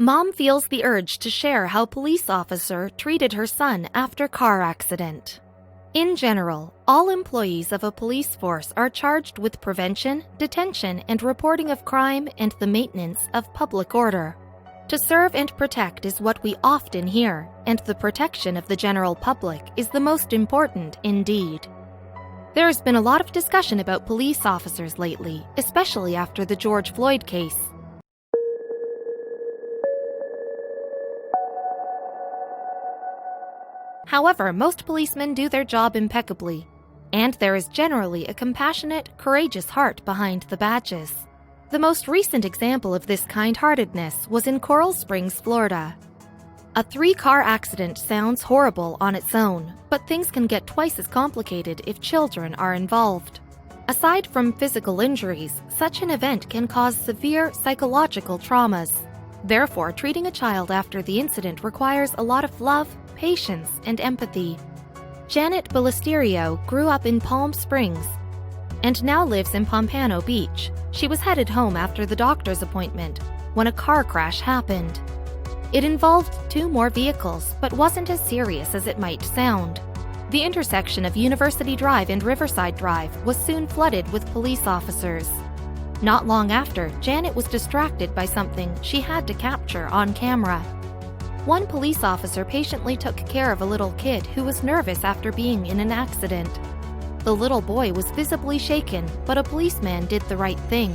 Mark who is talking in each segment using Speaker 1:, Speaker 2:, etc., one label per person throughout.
Speaker 1: Mom feels the urge to share how police officer treated her son after car accident. In general, all employees of a police force are charged with prevention, detention, and reporting of crime and the maintenance of public order. To serve and protect is what we often hear, and the protection of the general public is the most important indeed. There has been a lot of discussion about police officers lately, especially after the George Floyd case. However, most policemen do their job impeccably, and there is generally a compassionate, courageous heart behind the badges. The most recent example of this kind-heartedness was in Coral Springs, Florida. A 3-car accident sounds horrible on its own, but things can get twice as complicated if children are involved. Aside from physical injuries, such an event can cause severe psychological traumas. Therefore, treating a child after the incident requires a lot of love, patience, and empathy. Janet Ballesterio grew up in Palm Springs and now lives in Pompano Beach. She was headed home after the doctor's appointment when a car crash happened. It involved 2 more vehicles, but wasn't as serious as it might sound. The intersection of University Drive and Riverside Drive was soon flooded with police officers. Not long after, Janet was distracted by something she had to capture on camera. One police officer patiently took care of a little kid who was nervous after being in an accident. The little boy was visibly shaken, but a policeman did the right thing.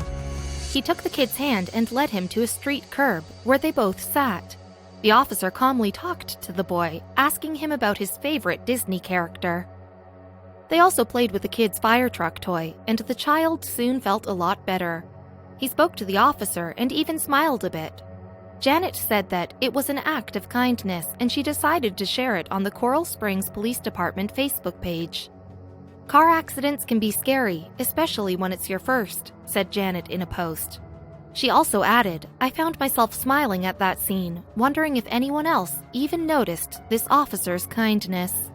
Speaker 1: He took the kid's hand and led him to a street curb, where they both sat. The officer calmly talked to the boy, asking him about his favorite Disney character. They also played with the kid's fire truck toy, and the child soon felt a lot better. He spoke to the officer and even smiled a bit. Janet said that it was an act of kindness, and she decided to share it on the Coral Springs Police Department Facebook page. "Car accidents can be scary, especially when it's your first," said Janet in a post. She also added, "I found myself smiling at that scene, wondering if anyone else even noticed this officer's kindness."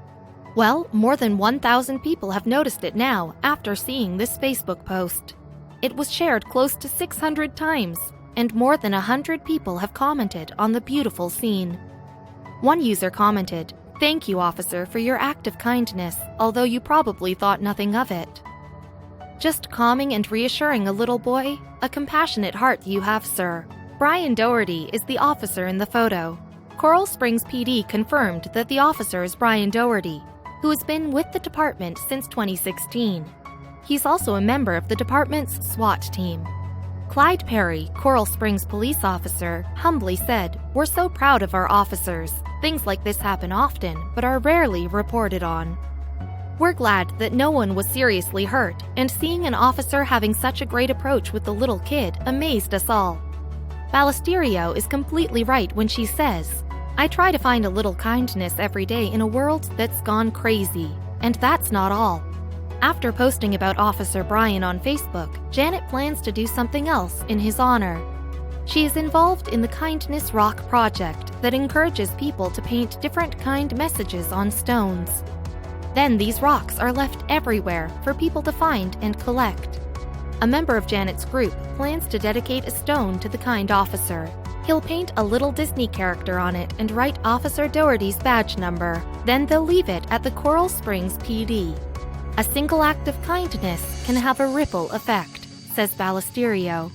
Speaker 1: Well, more than 1,000 people have noticed it now after seeing this Facebook post. It was shared close to 600 times, and more than 100 people have commented on the beautiful scene. One user commented, "Thank you, officer, for your act of kindness, although you probably thought nothing of it. Just calming and reassuring a little boy? A compassionate heart you have, sir." Brian Doherty is the officer in the photo. Coral Springs PD confirmed that the officer is Brian Doherty, who has been with the department since 2016. He's also a member of the department's SWAT team. Clyde Perry, Coral Springs police officer, humbly said, "We're so proud of our officers. Things like this happen often, but are rarely reported on. We're glad that no one was seriously hurt, and seeing an officer having such a great approach with the little kid amazed us all." Ballesterio is completely right when she says, "I try to find a little kindness every day in a world that's gone crazy, and that's not all." After posting about Officer Brian on Facebook, Janet plans to do something else in his honor. She is involved in the Kindness Rock project that encourages people to paint different kind messages on stones. Then these rocks are left everywhere for people to find and collect. A member of Janet's group plans to dedicate a stone to the kind officer. He'll paint a little Disney character on it and write Officer Doherty's badge number. Then they'll leave it at the Coral Springs PD. A single act of kindness can have a ripple effect, says Ballesterio.